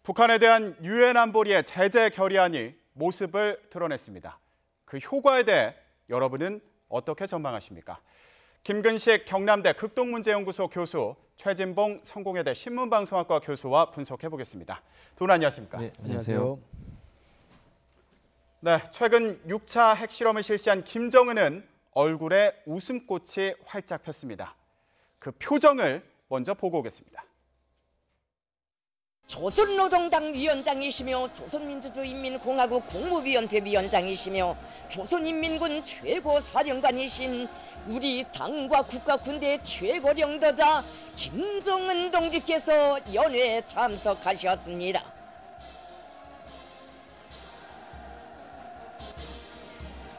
북한에 대한 유엔 안보리의 제재 결의안이 모습을 드러냈습니다. 그 효과에 대해 여러분은 어떻게 전망하십니까? 김근식 경남대 극동문제연구소 교수, 최진봉 성공회대 신문방송학과 교수와 분석해보겠습니다. 두 분 안녕하십니까? 네, 안녕하세요. 네, 최근 6차 핵실험을 실시한 김정은은 얼굴에 웃음꽃이 활짝 폈습니다. 그 표정을 먼저 보고 오겠습니다. 조선노동당 위원장이시며 조선민주주의인민공화국 국무위원회 위원장이시며 조선인민군 최고사령관이신 우리 당과 국가 군대의 최고령도자 김정은 동지께서 연회에 참석하셨습니다.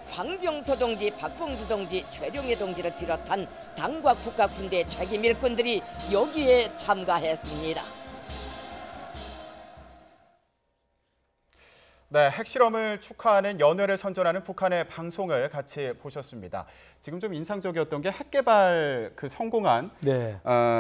황병서 동지, 박봉주 동지, 최룡해 동지를 비롯한 당과 국가 군대의 책임 일꾼들이 여기에 참가했습니다. 네, 핵실험을 축하하는 연회를 선전하는 북한의 방송을 같이 보셨습니다. 지금 좀 인상적이었던 게 핵개발 성공한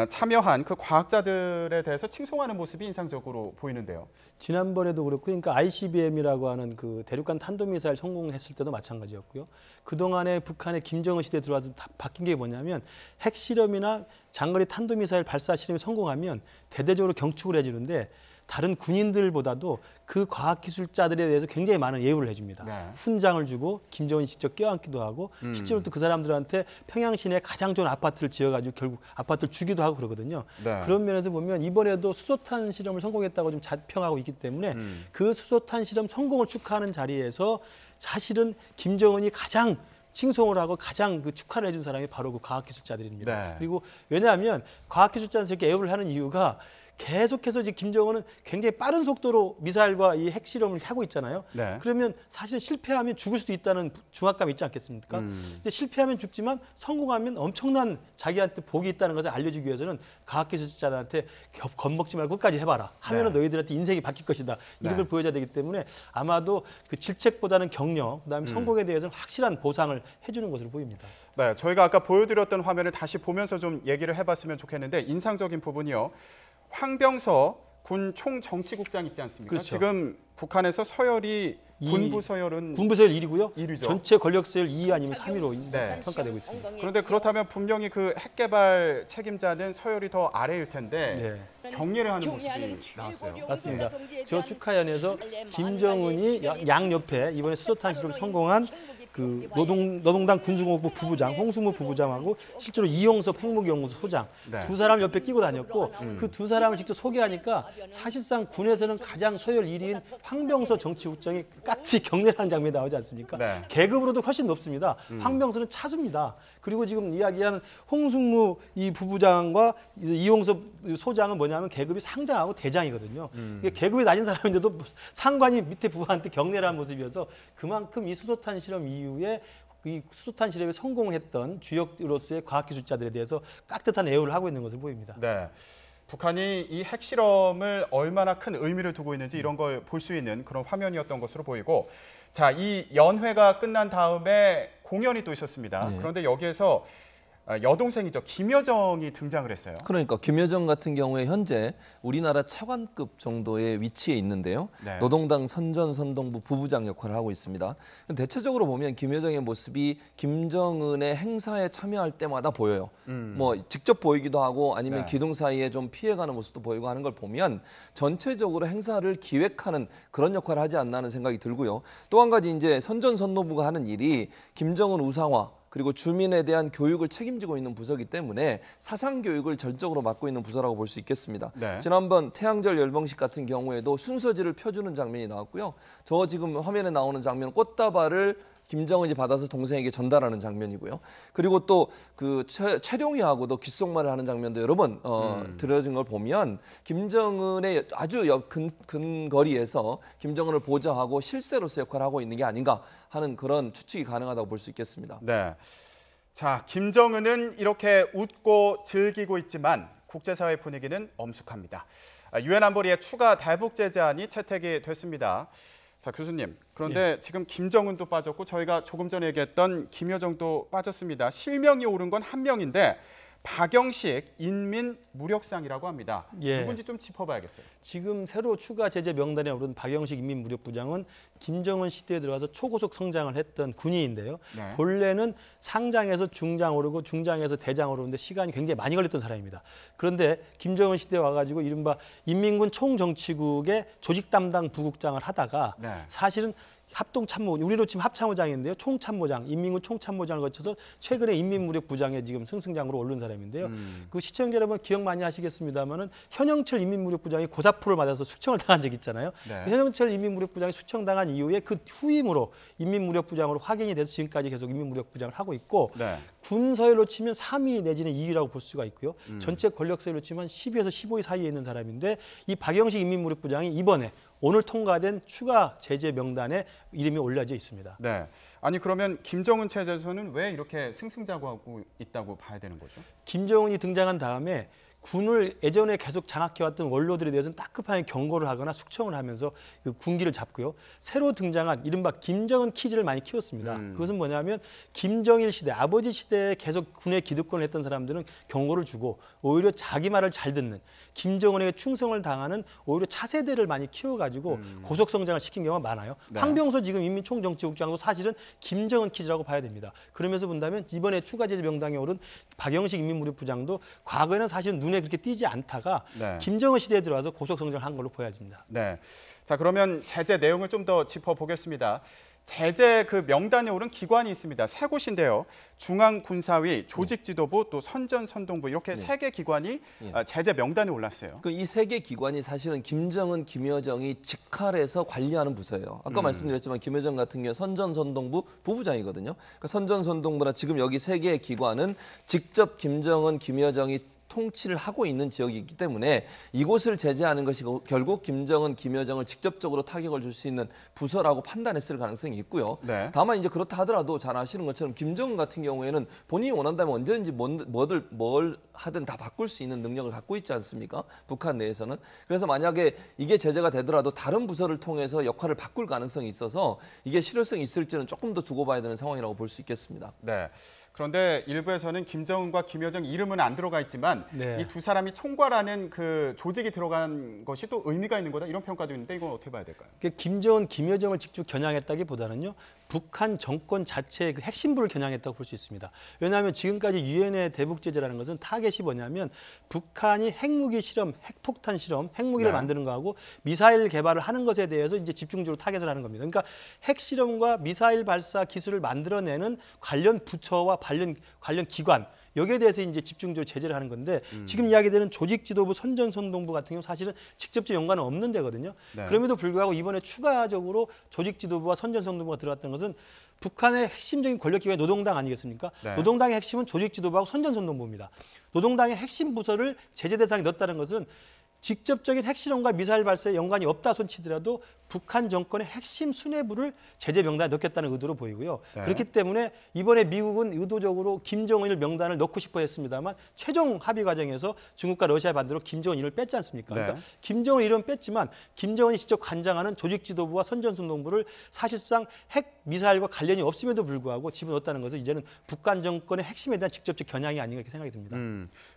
참여한 그 과학자들에 대해서 칭송하는 모습이 인상적으로 보이는데요. 지난번에도 그렇고, 그러니까 ICBM이라고 하는 그 대륙간 탄도미사일 성공했을 때도 마찬가지였고요. 그동안에 북한의 김정은 시대에 들어와서 바뀐 게 뭐냐면 핵실험이나 장거리 탄도미사일 발사 실험이 성공하면 대대적으로 경축을 해주는데 다른 군인들보다도 그 과학기술자들에 대해서 굉장히 많은 예우를 해줍니다. 네. 훈장을 주고 김정은이 직접 껴안기도 하고 실제로 또 그 사람들한테 평양 시내에 가장 좋은 아파트를 지어가지고 결국 아파트를 주기도 하고 그러거든요. 네. 그런 면에서 보면 이번에도 수소탄 실험을 성공했다고 좀 자평하고 있기 때문에 그 수소탄 실험 성공을 축하하는 자리에서 사실은 김정은이 가장 칭송을 하고 가장 그 축하를 해준 사람이 바로 그 과학기술자들입니다. 네. 그리고 왜냐하면 과학기술자들이 이렇게 애우를 하는 이유가 계속해서 이제 김정은은 굉장히 빠른 속도로 미사일과 이 핵실험을 하고 있잖아요. 네. 그러면 사실 실패하면 죽을 수도 있다는 중압감이 있지 않겠습니까? 근데 실패하면 죽지만 성공하면 엄청난 자기한테 복이 있다는 것을 알려주기 위해서는 과학기술자들한테 겁먹지 말고 끝까지 해봐라. 하면은 너희들한테 인생이 바뀔 것이다. 이런 걸 보여줘야 되기 때문에 아마도 그 질책보다는 격려, 그다음에 성공에 대해서는 확실한 보상을 해주는 것으로 보입니다. 네, 저희가 아까 보여드렸던 화면을 다시 보면서 좀 얘기를 해봤으면 좋겠는데 인상적인 부분이요. 황병서 군 총정치국장 있지 않습니까? 그렇죠. 지금 북한에서 서열이 군부 서열은 군부 서열 1위고요. 1위죠. 전체 권력 서열 2위 아니면 3위로 평가되고 있습니다. 그런데 그렇다면 분명히 그 핵개발 책임자는 서열이 더 아래일 텐데 경례를 하는 모습이 나왔어요. 맞습니다. 저 축하연에서 김정은이 양 옆에 이번에 수소탄 실험 성공한 그 노동당 군수공업부 부부장 홍승무 부부장하고 실제로 이용섭 핵무기연구소 소장 두 사람 옆에 끼고 다녔고 그 두 사람을 직접 소개하니까 사실상 군에서는 가장 서열 1위인 황병서 정치국장이 깍지 경례하는 장면이 나오지 않습니까? 네. 계급으로도 훨씬 높습니다. 황병서는 차수입니다. 그리고 지금 이야기하는 홍승무 이 부부장과 이용섭 소장은 뭐냐면 계급이 상장하고 대장이거든요. 계급이 낮은 사람인데도 상관이 밑에 부하한테 경례를 한 모습이어서 그만큼 이 수소탄 실험 이후에 이 수소탄 실험에 성공했던 주역으로서의 과학기술자들에 대해서 깍듯한 애우를 하고 있는 것을 보입니다. 네. 북한이 이 핵실험을 얼마나 큰 의미를 두고 있는지 이런 걸 볼 수 있는 그런 화면이었던 것으로 보이고, 자, 이 연회가 끝난 다음에 공연이 또 있었습니다. 그런데 여기에서 여동생이죠. 김여정이 등장을 했어요. 그러니까 김여정 같은 경우에 현재 우리나라 차관급 정도의 위치에 있는데요. 네. 노동당 선전선동부 부부장 역할을 하고 있습니다. 대체적으로 보면 김여정의 모습이 김정은의 행사에 참여할 때마다 보여요. 뭐 직접 보이기도 하고 아니면 기둥 사이에 좀 피해가는 모습도 보이고 하는 걸 보면 전체적으로 행사를 기획하는 그런 역할을 하지 않나 하는 생각이 들고요. 또 한 가지 이제 선전선노부가 하는 일이 김정은 우상화 그리고 주민에 대한 교육을 책임지고 있는 부서이기 때문에 사상 교육을 전적으로 맡고 있는 부서라고 볼 수 있겠습니다. 네. 지난번 태양절 열병식 같은 경우에도 순서지를 펴주는 장면이 나왔고요. 저 지금 화면에 나오는 장면은 꽃다발을 김정은이 받아서 동생에게 전달하는 장면이고요. 그리고 또 그 최룡이하고도 귓속말을 하는 장면도 여러 번 들어진 걸 보면 김정은의 아주 근거리에서 김정은을 보좌하고 실세로서 역할을 하고 있는 게 아닌가 하는 그런 추측이 가능하다고 볼 수 있겠습니다. 네. 자, 김정은은 이렇게 웃고 즐기고 있지만 국제사회 분위기는 엄숙합니다. 유엔 안보리의 추가 대북 제재안이 채택이 됐습니다. 자, 교수님, 그런데 지금 김정은도 빠졌고 저희가 조금 전에 얘기했던 김여정도 빠졌습니다. 실명이 오른 건 한 명인데 박영식 인민무력상이라고 합니다. 예. 누군지 좀 짚어봐야겠어요. 지금 새로 추가 제재 명단에 오른 박영식 인민무력부장은 김정은 시대에 들어가서 초고속 성장을 했던 군인인데요. 네. 본래는 상장에서 중장 오르고 중장에서 대장 오르는데 시간이 굉장히 많이 걸렸던 사람입니다. 그런데 김정은 시대에 와가지고 이른바 인민군 총정치국의 조직 담당 부국장을 하다가 네. 사실은 합동참모, 우리로 치면 합참모장인데요. 총참모장, 인민군 총참모장을 거쳐서 최근에 인민무력부장에 지금 승승장으로 오른 사람인데요. 그 시청자 여러분 기억 많이 하시겠습니다만은 현영철 인민무력부장이 고사포를 맞아서 숙청을 당한 적이 있잖아요. 네. 그 현영철 인민무력부장이 숙청당한 이후에 그 후임으로 인민무력부장으로 확인이 돼서 지금까지 계속 인민무력부장을 하고 있고 네. 군 서열로 치면 3위 내지는 2위라고 볼 수가 있고요. 전체 권력 서열로 치면 10위에서 15위 사이에 있는 사람인데 이 박영식 인민무력부장이 이번에 오늘 통과된 추가 제재 명단에 이름이 올려져 있습니다. 네. 아니 그러면 김정은 체제에서는 왜 이렇게 승승장구하고 있다고 봐야 되는 거죠? 김정은이 등장한 다음에 군을 예전에 계속 장악해왔던 원로들에 대해서는 따끔하게 경고를 하거나 숙청을 하면서 그 군기를 잡고요. 새로 등장한 이른바 김정은 키즈를 많이 키웠습니다. 그것은 뭐냐면 김정일 시대, 아버지 시대에 계속 군의 기득권을 했던 사람들은 경고를 주고 오히려 자기 말을 잘 듣는 김정은에게 충성을 당하는 오히려 차세대를 많이 키워가지고 고속 성장을 시킨 경우가 많아요. 네. 황병서 지금 인민총정치국장도 사실은 김정은 키즈라고 봐야 됩니다. 그러면서 본다면 이번에 추가 제재 명단에 오른 박영식 인민무력부장도 과거에는 사실은 눈에 그렇게 띄지 않다가 네. 김정은 시대에 들어와서 고속 성장을 한 걸로 보여집니다. 네. 자 그러면 제재 내용을 좀 더 짚어보겠습니다. 제재 그 명단에 오른 기관이 있습니다. 세 곳인데요. 중앙군사위, 조직지도부, 또 선전선동부 이렇게 세 개 기관이 제재 명단에 올랐어요. 그 이 세 개 기관이 사실은 김정은, 김여정이 직할해서 관리하는 부서예요. 아까 말씀드렸지만 김여정 같은 경우 선전선동부 부부장이거든요. 그러니까 선전선동부나 지금 여기 세 개의 기관은 직접 김정은, 김여정이 통치를 하고 있는 지역이 있기 때문에 이곳을 제재하는 것이 결국 김정은, 김여정을 직접적으로 타격을 줄 수 있는 부서라고 판단했을 가능성이 있고요. 네. 다만 이제 그렇다 하더라도 잘 아시는 것처럼 김정은 같은 경우에는 본인이 원한다면 언제든지 뭘 하든 다 바꿀 수 있는 능력을 갖고 있지 않습니까? 북한 내에서는. 그래서 만약에 이게 제재가 되더라도 다른 부서를 통해서 역할을 바꿀 가능성이 있어서 이게 실효성이 있을지는 조금 더 두고 봐야 되는 상황이라고 볼 수 있겠습니다. 네. 그런데 일부에서는 김정은과 김여정 이름은 안 들어가 있지만 네. 이 두 사람이 총괄하는 그 조직이 들어간 것이 또 의미가 있는 거다 이런 평가도 있는데 이건 어떻게 봐야 될까요? 김정은, 김여정을 직접 겨냥했다기보다는요. 북한 정권 자체의 그 핵심부를 겨냥했다고 볼 수 있습니다. 왜냐하면 지금까지 유엔의 대북 제재라는 것은 타겟이 뭐냐면 북한이 핵무기 실험, 핵폭탄 실험, 핵무기를 네. 만드는 거하고 미사일 개발을 하는 것에 대해서 이제 집중적으로 타겟을 하는 겁니다. 그러니까 핵 실험과 미사일 발사 기술을 만들어내는 관련 부처와 관련 기관 여기에 대해서 이제 집중적으로 제재를 하는 건데 지금 이야기되는 조직지도부, 선전선동부 같은 경우 사실은 직접적 연관은 없는 데거든요. 네. 그럼에도 불구하고 이번에 추가적으로 조직지도부와 선전선동부가 들어갔던 것은 북한의 핵심적인 권력기관이 노동당 아니겠습니까? 네. 노동당의 핵심은 조직지도부하고 선전선동부입니다. 노동당의 핵심 부서를 제재 대상에 넣었다는 것은 직접적인 핵실험과 미사일 발사에 연관이 없다 손치더라도 북한 정권의 핵심 수뇌부를 제재 명단에 넣겠다는 의도로 보이고요. 네. 그렇기 때문에 이번에 미국은 의도적으로 김정은일 명단을 넣고 싶어 했습니다만 최종 합의 과정에서 중국과 러시아 반대로 김정은 이름을 뺐지 않습니까? 네. 그러니까 김정은 이름은 뺐지만 김정은이 직접 관장하는 조직지도부와 선전선동부를 사실상 핵 미사일과 관련이 없음에도 불구하고 집어넣었다는 것은 이제는 북한 정권의 핵심에 대한 직접적 겨냥이 아닌가 이렇게 생각이 듭니다.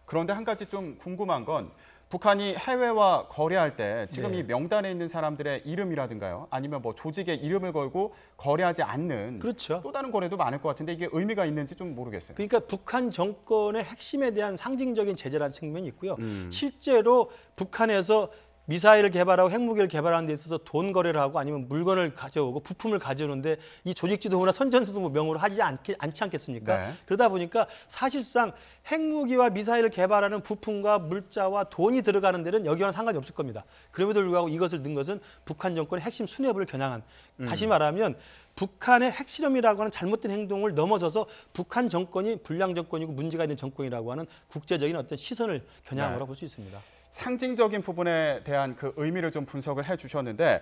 그런데 한 가지 좀 궁금한 건 북한이 해외와 거래할 때 지금 네. 이 명단에 있는 사람들의 이름이라든가요, 아니면 뭐 조직의 이름을 걸고 거래하지 않는 그렇죠. 또 다른 거래도 많을 것 같은데 이게 의미가 있는지 좀 모르겠어요. 그러니까 북한 정권의 핵심에 대한 상징적인 제재라는 측면이 있고요. 실제로 북한에서 미사일을 개발하고 핵무기를 개발하는 데 있어서 돈 거래를 하고 아니면 물건을 가져오고 부품을 가져오는데 이 조직지도부나 선전수도부 명으로 하지 않지 않겠습니까? 네. 그러다 보니까 사실상 핵무기와 미사일을 개발하는 부품과 물자와 돈이 들어가는 데는 여기와는 상관이 없을 겁니다. 그럼에도 불구하고 이것을 넣은 것은 북한 정권의 핵심 수뇌부를 겨냥한 다시 말하면 북한의 핵실험이라고 하는 잘못된 행동을 넘어서서 북한 정권이 불량 정권이고 문제가 있는 정권이라고 하는 국제적인 어떤 시선을 겨냥한 네. 거라고 볼 수 있습니다. 상징적인 부분에 대한 그 의미를 좀 분석을 해주셨는데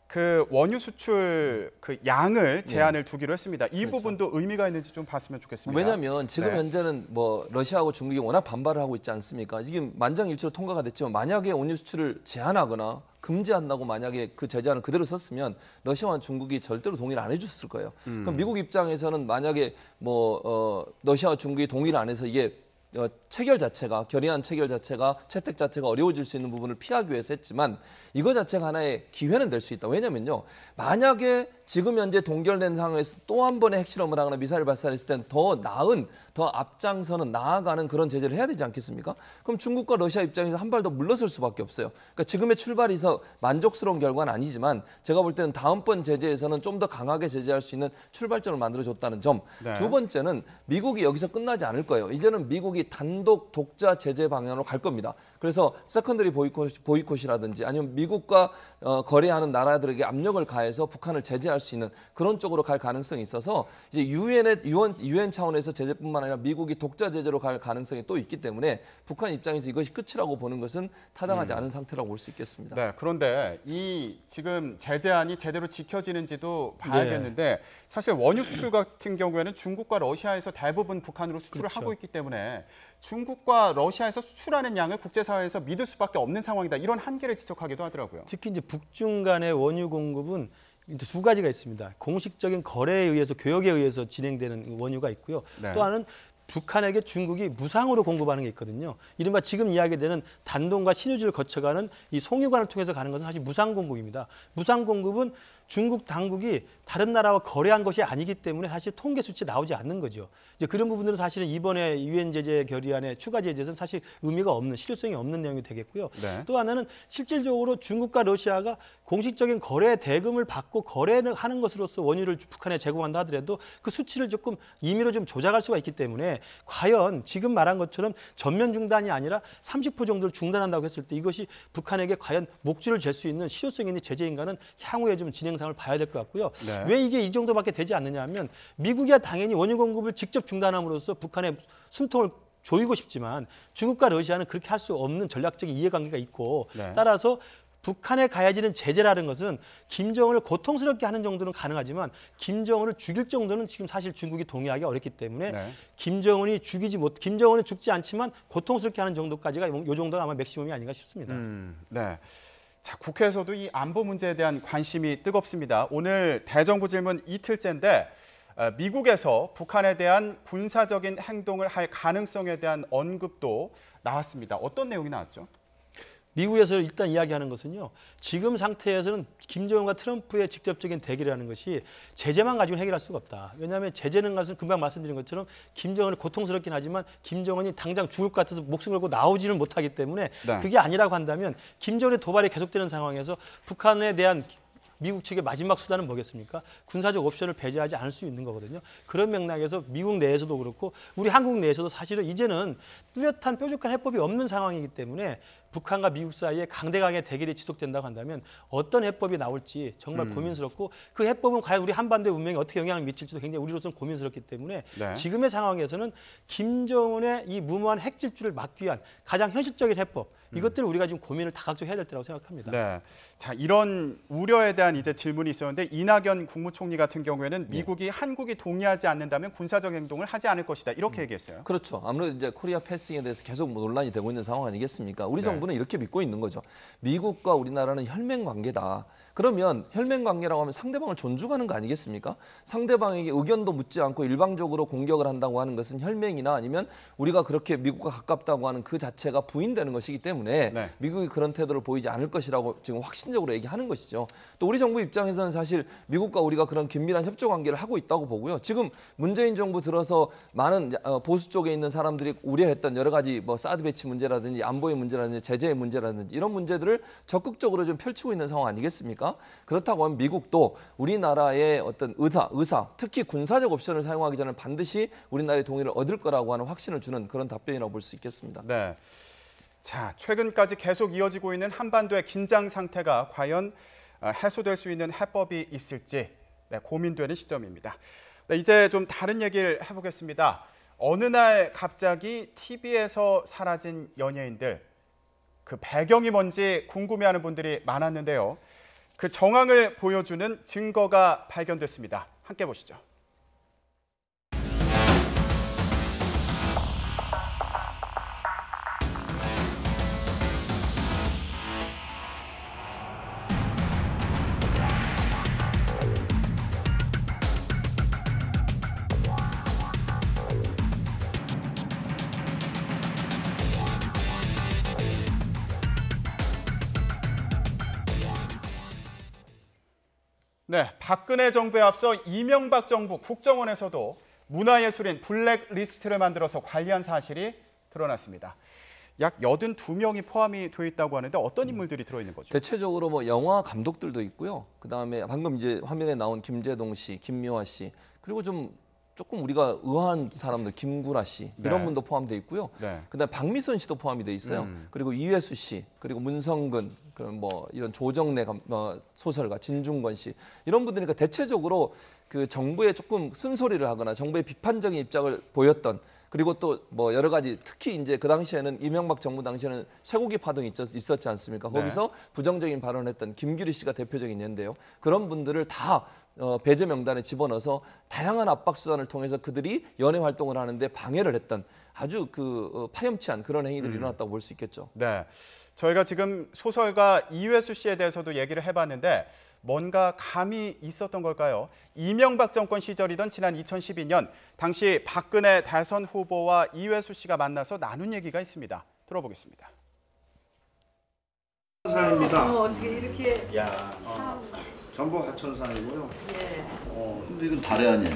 그 원유 수출 그 양을 제한을 두기로 했습니다. 이 부분도 의미가 있는지 좀 봤으면 좋겠습니다. 왜냐하면 지금 네. 현재는 뭐 러시아하고 중국이 워낙 반발을 하고 있지 않습니까? 지금 만장일치로 통과가 됐지만 만약에 원유 수출을 제한하거나 금지한다고 만약에 그 제재안을 그대로 썼으면 러시아와 중국이 절대로 동의를 안 해줬을 거예요. 그럼 미국 입장에서는 만약에 뭐 러시아와 중국이 동의를 안 해서 이게 체결 자체가 결의안 체결 자체가 채택 자체가 어려워질 수 있는 부분을 피하기 위해서 했지만 이거 자체가 하나의 기회는 될 수 있다. 왜냐면요. 만약에 지금 현재 동결된 상황에서 또 한 번의 핵실험을 하거나 미사일 발사를 했을 때는 더 나은, 더 앞장서는 나아가는 그런 제재를 해야 되지 않겠습니까? 그럼 중국과 러시아 입장에서 한 발 더 물러설 수밖에 없어요. 그러니까 지금의 출발이서 만족스러운 결과는 아니지만 제가 볼 때는 다음번 제재에서는 좀 더 강하게 제재할 수 있는 출발점을 만들어줬다는 점. 네. 두 번째는 미국이 여기서 끝나지 않을 거예요. 이제는 미국이 단독 독자 제재 방향으로 갈 겁니다. 그래서 세컨더리 보이콧이라든지 아니면 미국과 거래하는 나라들에게 압력을 가해서 북한을 제재할 수 있는 그런 쪽으로 갈 가능성이 있어서 이제 유엔 차원에서 제재뿐만 아니라 미국이 독자 제재로 갈 가능성이 또 있기 때문에 북한 입장에서 이것이 끝이라고 보는 것은 타당하지 않은 상태라고 볼 수 있겠습니다. 네, 그런데 이 지금 제재안이 제대로 지켜지는지도 봐야겠는데 사실 원유 수출 같은 경우에는 중국과 러시아에서 대부분 북한으로 수출을 그렇죠. 하고 있기 때문에 중국과 러시아에서 수출하는 양을 국제사회에서 믿을 수밖에 없는 상황이다. 이런 한계를 지적하기도 하더라고요. 특히 이제 북중 간의 원유 공급은 이제 두 가지가 있습니다. 공식적인 거래에 의해서 교역에 의해서 진행되는 원유가 있고요. 네. 또 하나는 북한에게 중국이 무상으로 공급하는 게 있거든요. 이른바 지금 이야기되는 단동과 신유지를 거쳐가는 이 송유관을 통해서 가는 것은 사실 무상 공급입니다. 무상 공급은 중국 당국이 다른 나라와 거래한 것이 아니기 때문에 사실 통계 수치 나오지 않는 거죠. 이제 그런 부분들은 사실은 이번에 유엔 제재 결의안의 추가 제재는 사실 의미가 없는 실효성이 없는 내용이 되겠고요. 네. 또 하나는 실질적으로 중국과 러시아가 공식적인 거래 대금을 받고 거래를 하는 것으로서 원유를 북한에 제공한다 하더라도 그 수치를 조금 임의로 좀 조작할 수가 있기 때문에 과연 지금 말한 것처럼 전면 중단이 아니라 30% 정도를 중단한다고 했을 때 이것이 북한에게 과연 목줄을 잴 수 있는 실효성 있는 제재인가는 향후에 좀 진행상을 봐야 될 것 같고요. 네. 왜 이게 이 정도밖에 되지 않느냐 하면 미국이야 당연히 원유 공급을 직접 중단함으로써 북한의 숨통을 조이고 싶지만 중국과 러시아는 그렇게 할 수 없는 전략적인 이해관계가 있고 네. 따라서 북한에 가해지는 제재라는 것은 김정은을 고통스럽게 하는 정도는 가능하지만 김정은을 죽일 정도는 지금 사실 중국이 동의하기 어렵기 때문에 네. 김정은이 죽지 않지만 고통스럽게 하는 정도까지가 이 정도가 아마 맥시멈이 아닌가 싶습니다. 네. 자, 국회에서도 이 안보 문제에 대한 관심이 뜨겁습니다. 오늘 대정부 질문 이틀째인데 미국에서 북한에 대한 군사적인 행동을 할 가능성에 대한 언급도 나왔습니다. 어떤 내용이 나왔죠? 미국에서 일단 이야기하는 것은요. 지금 상태에서는 김정은과 트럼프의 직접적인 대결이라는 것이 제재만 가지고 해결할 수가 없다. 왜냐하면 제재는 것은 금방 말씀드린 것처럼 김정은을 고통스럽긴 하지만 김정은이 당장 죽을 것 같아서 목숨 걸고 나오지는 못하기 때문에 네. 그게 아니라고 한다면 김정은의 도발이 계속되는 상황에서 북한에 대한 미국 측의 마지막 수단은 뭐겠습니까? 군사적 옵션을 배제하지 않을 수 있는 거거든요. 그런 맥락에서 미국 내에서도 그렇고 우리 한국 내에서도 사실은 이제는 뚜렷한 뾰족한 해법이 없는 상황이기 때문에 북한과 미국 사이에 강대강의 대결이 지속된다고 한다면 어떤 해법이 나올지 정말 고민스럽고 그 해법은 과연 우리 한반도의 운명에 어떻게 영향을 미칠지도 굉장히 우리로서는 고민스럽기 때문에 네. 지금의 상황에서는 김정은의 이 무모한 핵 질주를 막기 위한 가장 현실적인 해법 이것들을 우리가 지금 고민을 다각적으로 해야 될 때라고 생각합니다. 네. 자, 이런 우려에 대한 이제 질문이 있었는데 이낙연 국무총리 같은 경우에는 미국이 한국이 동의하지 않는다면 군사적 행동을 하지 않을 것이다. 이렇게 얘기했어요. 그렇죠. 아무래도 이제 코리아 패싱에 대해서 계속 논란이 되고 있는 상황 아니겠습니까? 우리 네. 정부는 이렇게 믿고 있는 거죠. 미국과 우리나라는 혈맹 관계다. 그러면 혈맹 관계라고 하면 상대방을 존중하는 거 아니겠습니까? 상대방에게 의견도 묻지 않고 일방적으로 공격을 한다고 하는 것은 혈맹이나 아니면 우리가 그렇게 미국과 가깝다고 하는 그 자체가 부인되는 것이기 때문에 네. 미국이 그런 태도를 보이지 않을 것이라고 지금 확신적으로 얘기하는 것이죠. 또 우리 정부 입장에서는 사실 미국과 우리가 그런 긴밀한 협조 관계를 하고 있다고 보고요. 지금 문재인 정부 들어서 많은 보수 쪽에 있는 사람들이 우려했던 여러 가지 뭐 사드 배치 문제라든지 안보의 문제라든지 제재의 문제라든지 이런 문제들을 적극적으로 좀 펼치고 있는 상황 아니겠습니까? 그렇다고 하면 미국도 우리나라의 어떤 의사, 특히 군사적 옵션을 사용하기 전에 반드시 우리나라의 동의를 얻을 거라고 하는 확신을 주는 그런 답변이라고 볼 수 있겠습니다. 네. 자, 최근까지 계속 이어지고 있는 한반도의 긴장 상태가 과연 해소될 수 있는 해법이 있을지 고민되는 시점입니다. 네, 이제 좀 다른 얘기를 해보겠습니다. 어느 날 갑자기 TV에서 사라진 연예인들, 그 배경이 뭔지 궁금해하는 분들이 많았는데요. 그 정황을 보여주는 증거가 발견됐습니다. 함께 보시죠. 네, 박근혜 정부에 앞서 이명박 정부 국정원에서도 문화예술인 블랙리스트를 만들어서 관리한 사실이 드러났습니다. 약 82명이 포함이 되어 있다고 하는데 어떤 인물들이 들어있는 거죠? 대체적으로 뭐 영화 감독들도 있고요. 그다음에 방금 이제 화면에 나온 김재동 씨, 김미화 씨, 그리고 조금 우리가 의아한 사람들 김구라 씨 이런 네. 분도 포함되어 있고요. 네. 그다음에 박미선 씨도 포함이 돼 있어요. 그리고 이회수 씨, 그리고 문성근, 뭐 이런 조정래 소설가, 진중권 씨 이런 분들이니까 대체적으로 그 정부에 조금 쓴소리를 하거나 정부의 비판적인 입장을 보였던. 그리고 또 뭐 여러 가지 특히 이제 그 당시에는 이명박 정부 당시에는 쇠고기 파동이 있었지 않습니까? 거기서 부정적인 발언했던 김규리 씨가 대표적인 예인데요. 그런 분들을 다 배제 명단에 집어넣어서 다양한 압박 수단을 통해서 그들이 연예 활동을 하는데 방해를 했던 아주 파렴치한 그런 행위들이 일어났다고 볼 수 있겠죠. 네, 저희가 지금 소설가 이회수 씨에 대해서도 얘기를 해봤는데 뭔가 감이 있었던 걸까요? 이명박 정권 시절이던 지난 2012년 당시 박근혜 대선 후보와 이회수 씨가 만나서 나눈 얘기가 있습니다. 들어보겠습니다. 산입니다. 어떻게 이렇게 전북 하천산이고요. 예. 근데 이건 다래 아니에요?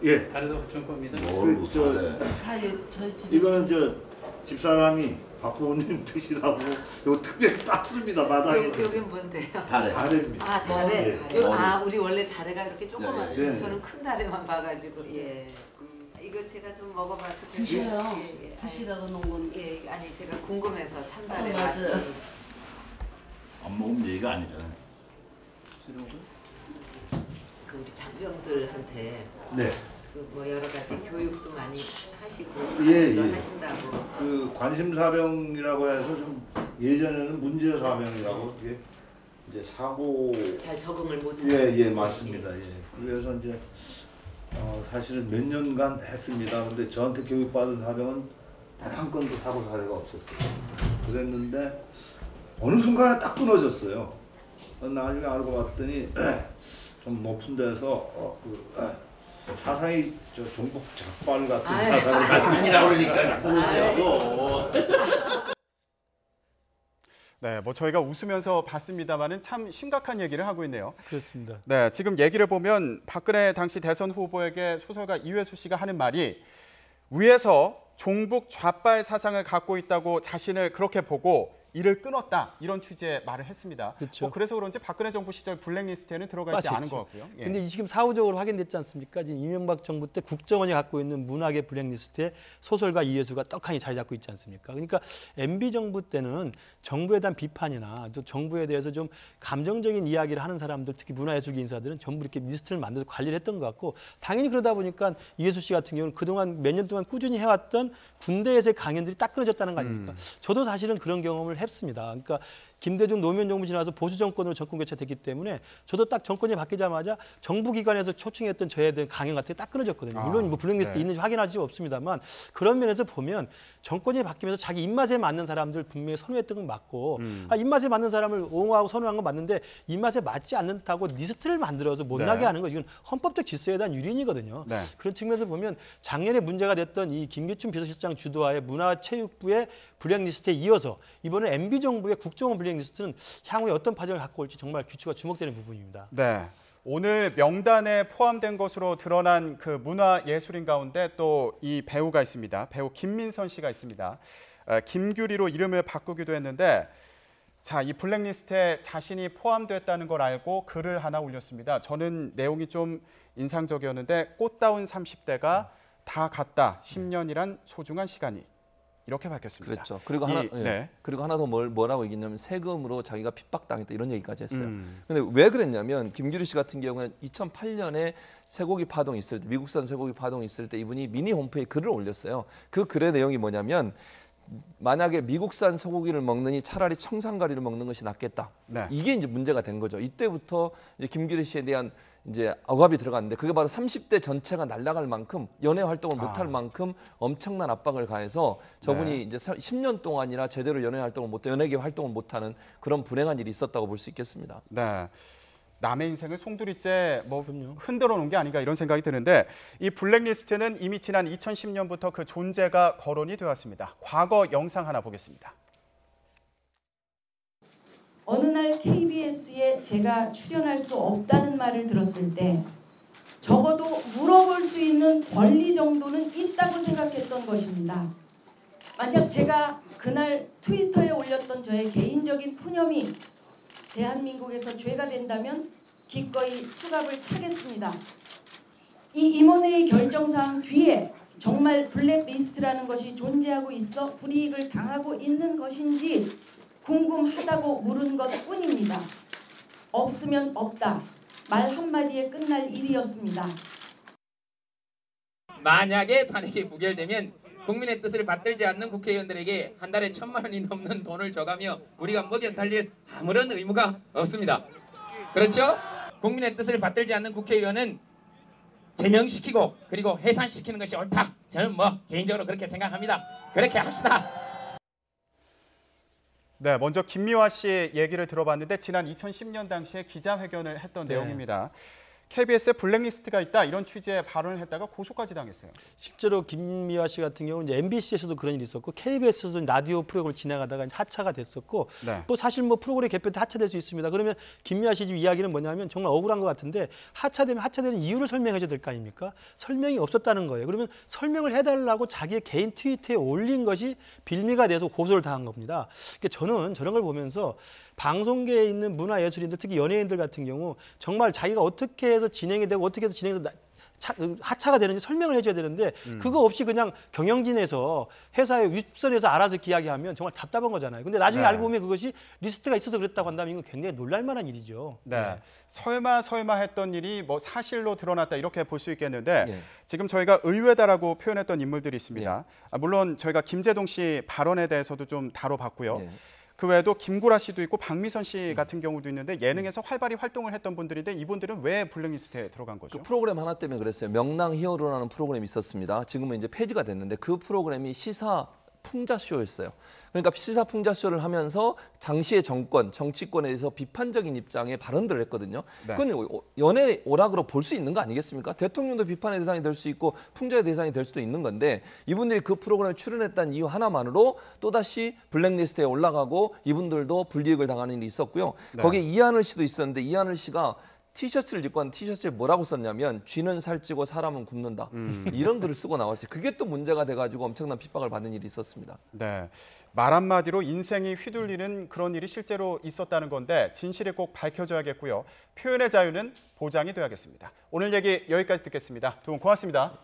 예. 다리도 붙일 겁니다. 다 저희 집에 이거는 집사람이 박 후보님 드시라고 이거 특별히 땄습니다 바닥에. 여긴 뭔데요? 다래입니다. 아 다래. 예. 우리 원래 다래가 이렇게 조그만. 예, 예. 저는 큰 다래만 봐가지고 예. 이거 제가 좀 먹어봐도 드셔요. 예. 드시라고 놓은 건. 예. 아니 제가 궁금해서 참다래 맞아. 맛이. 안 먹으면 얘기가 아니잖아요. 그 우리 장병들한테 네. 그 뭐 여러 가지 교육도 많이 하시고 예, 강연도 예. 하신다고. 그 관심사병이라고 해서 좀 예전에는 문제사병이라고 이게 이제 사고. 잘 적응을 못. 예, 맞습니다. 예. 그래서 이제 사실은 몇 년간 했습니다. 근데 저한테 교육받은 사병은 단 한 건도 사고 사례가 없었어요. 그랬는데 어느 순간에 딱 끊어졌어요. 나중에 알고 봤더니 좀 높은 데서 사상이 종북 작발 같은 사상을 아니라 그러니까 자꾸 그러냐고. 네, 뭐 저희가 웃으면서 봤습니다만은 참 심각한 얘기를 하고 있네요. 그렇습니다. 네, 지금 얘기를 보면 박근혜 당시 대선 후보에게 소설가 이회수 씨가 하는 말이 위에서 종북 좌빨 사상을 갖고 있다고 자신을 그렇게 보고 이를 끊었다 이런 취지의 말을 했습니다. 그렇죠. 그래서 그런지 박근혜 정부 시절 블랙리스트에는 들어가 있지 않은 것 같고요. 예. 근데 지금 사후적으로 확인됐지 않습니까? 지금 이명박 정부 때 국정원이 갖고 있는 문학의 블랙리스트에 소설가 이회수가 떡하니 자리 잡고 있지 않습니까? 그러니까 MB 정부 때는 정부에 대한 비판이나 또 정부에 대해서 좀 감정적인 이야기를 하는 사람들, 특히 문화예술계 인사들은 전부 이렇게 리스트를 만들어서 관리를 했던 것 같고, 당연히 그러다 보니까 이회수 씨 같은 경우는 그동안 몇 년 동안 꾸준히 해왔던 군대에서의 강연들이 딱 끊어졌다는 거 아닙니까? 저도 사실은 그런 경험을 했습니다. 그러니까 김대중 노무현 정부 지나서 보수 정권으로 정권 교체됐기 때문에 저도 딱 정권이 바뀌자마자 정부 기관에서 초청했던 저에 대한 강연 같은 게 딱 끊어졌거든요. 물론 뭐 블랙리스트 있는지 확인할 수 없습니다만, 그런 면에서 보면 정권이 바뀌면서 자기 입맛에 맞는 사람들 분명히 선호했던 건 맞고, 입맛에 맞는 사람을 옹호하고 선호한 건 맞는데 입맛에 맞지 않는 듯하고 리스트를 만들어서 못나게 하는 거, 이건 헌법적 질서에 대한 유린이거든요. 네. 그런 측면에서 보면 작년에 문제가 됐던 이 김기춘 비서실장 주도하에 문화체육부의 블랙리스트에 이어서 이번에 MB 정부의 국정원 블랙리스트는 향후에 어떤 파장을 갖고 올지 정말 귀추가 주목되는 부분입니다. 네. 오늘 명단에 포함된 것으로 드러난 그 문화예술인 가운데 또 이 배우가 있습니다. 배우 김민선 씨가 있습니다. 김규리로 이름을 바꾸기도 했는데, 자, 이 블랙리스트에 자신이 포함됐다는 걸 알고 글을 하나 올렸습니다. 저는 내용이 좀 인상적이었는데, 꽃다운 30대가 다 갔다. 10년이란 소중한 시간이. 이렇게 밝혔습니다. 그렇죠. 그리고 그리고 하나 더 뭐라고 얘기했냐면 세금으로 자기가 핍박당했다 이런 얘기까지 했어요. 근데 왜 그랬냐면 김규리 씨 같은 경우는 2008년에 쇠고기 파동이 있을 때, 미국산 쇠고기 파동이 있을 때 이분이 미니 홈페이지에 글을 올렸어요. 그 글의 내용이 뭐냐면, 만약에 미국산 소고기를 먹느니 차라리 청산가리를 먹는 것이 낫겠다. 네. 이게 이제 문제가 된 거죠. 이때부터 이제 김규리 씨에 대한 이제 억압이 들어갔는데, 그게 바로 30대 전체가 날아갈 만큼 연예 활동을 못할 만큼 엄청난 압박을 가해서 저분이 이제 10년 동안이나 제대로 연예 활동을 연예계 활동을 못하는 그런 불행한 일이 있었다고 볼 수 있겠습니다. 네. 남의 인생을 송두리째 흔들어 놓은 게 아닌가 이런 생각이 드는데, 이 블랙리스트는 이미 지난 2010년부터 그 존재가 거론이 되었습니다. 과거 영상 하나 보겠습니다. 어느 날 KBS의 제가 출연할 수 없다는 말을 들었을 때 적어도 물어볼 수 있는 권리 정도는 있다고 생각했던 것입니다. 만약 제가 그날 트위터에 올렸던 저의 개인적인 푸념이 대한민국에서 죄가 된다면 기꺼이 수갑을 차겠습니다. 이 임원회의 결정사항 뒤에 정말 블랙리스트라는 것이 존재하고 있어 불이익을 당하고 있는 것인지 궁금하다고 물은 것뿐입니다. 없으면 없다. 말 한마디에 끝날 일이었습니다. 만약에 탄핵이 부결되면 국민의 뜻을 받들지 않는 국회의원들에게 한 달에 1,000만 원이 넘는 돈을 줘가며 우리가 먹여 살릴 아무런 의무가 없습니다. 그렇죠? 국민의 뜻을 받들지 않는 국회의원은 제명시키고 그리고 해산시키는 것이 옳다. 저는 뭐 개인적으로 그렇게 생각합니다. 그렇게 합시다. 네, 먼저 김미화 씨 얘기를 들어봤는데 지난 2010년 당시에 기자회견을 했던 내용입니다. KBS에 블랙리스트가 있다 이런 취지의 발언을 했다가 고소까지 당했어요. 실제로 김미화 씨 같은 경우는 이제 MBC에서도 그런 일이 있었고 KBS에서도 라디오 프로그램을 진행하다가 하차가 됐었고 또 사실 뭐 프로그램 개편 때 하차될 수 있습니다. 그러면 김미화 씨 집 이야기는 뭐냐면 정말 억울한 것 같은데 하차되는 이유를 설명해줘야 될 거 아닙니까? 설명이 없었다는 거예요. 그러면 설명을 해달라고 자기의 개인 트위터에 올린 것이 빌미가 돼서 고소를 당한 겁니다. 그러니까 저는 저런 걸 보면서 방송계에 있는 문화예술인들 특히 연예인들 같은 경우 정말 자기가 어떻게 해서 진행이 되고 어떻게 해서 진행해서 하차가 되는지 설명을 해줘야 되는데 그거 없이 그냥 경영진에서 회사의 윗선에서 알아서 이야기하면 정말 답답한 거잖아요. 근데 나중에 알고 보면 그것이 리스트가 있어서 그랬다고 한다면 이건 굉장히 놀랄만한 일이죠. 네. 설마 했던 일이 뭐 사실로 드러났다 이렇게 볼 수 있겠는데 지금 저희가 의외다라고 표현했던 인물들이 있습니다. 물론 저희가 김재동 씨 발언에 대해서도 좀 다뤄봤고요. 그 외에도 김구라 씨도 있고 박미선 씨 같은 경우도 있는데 예능에서 활발히 활동을 했던 분들인데 이분들은 왜 블랙리스트에 들어간 거죠? 그 프로그램 하나 때문에 그랬어요. 명랑 히어로라는 프로그램이 있었습니다. 지금은 이제 폐지가 됐는데 그 프로그램이 시사 풍자쇼였어요. 그러니까 시사 풍자쇼를 하면서 당시의 정권, 정치권에 대해서 비판적인 입장의 발언들을 했거든요. 그건 연예 오락으로 볼 수 있는 거 아니겠습니까? 대통령도 비판의 대상이 될 수 있고 풍자의 대상이 될 수도 있는 건데 이분들이 그 프로그램에 출연했다는 이유 하나만으로 또다시 블랙리스트에 올라가고 이분들도 불이익을 당하는 일이 있었고요. 거기에 이하늘 씨도 있었는데 이하늘 씨가 티셔츠를 입고 한 티셔츠에 뭐라고 썼냐면 쥐는 살찌고 사람은 굶는다. 이런 글을 쓰고 나왔어요. 그게 또 문제가 돼가지고 엄청난 핍박을 받는 일이 있었습니다. 네, 말 한마디로 인생이 휘둘리는 그런 일이 실제로 있었다는 건데 진실이 꼭 밝혀져야겠고요. 표현의 자유는 보장이 돼야겠습니다. 오늘 얘기 여기까지 듣겠습니다. 두 분 고맙습니다.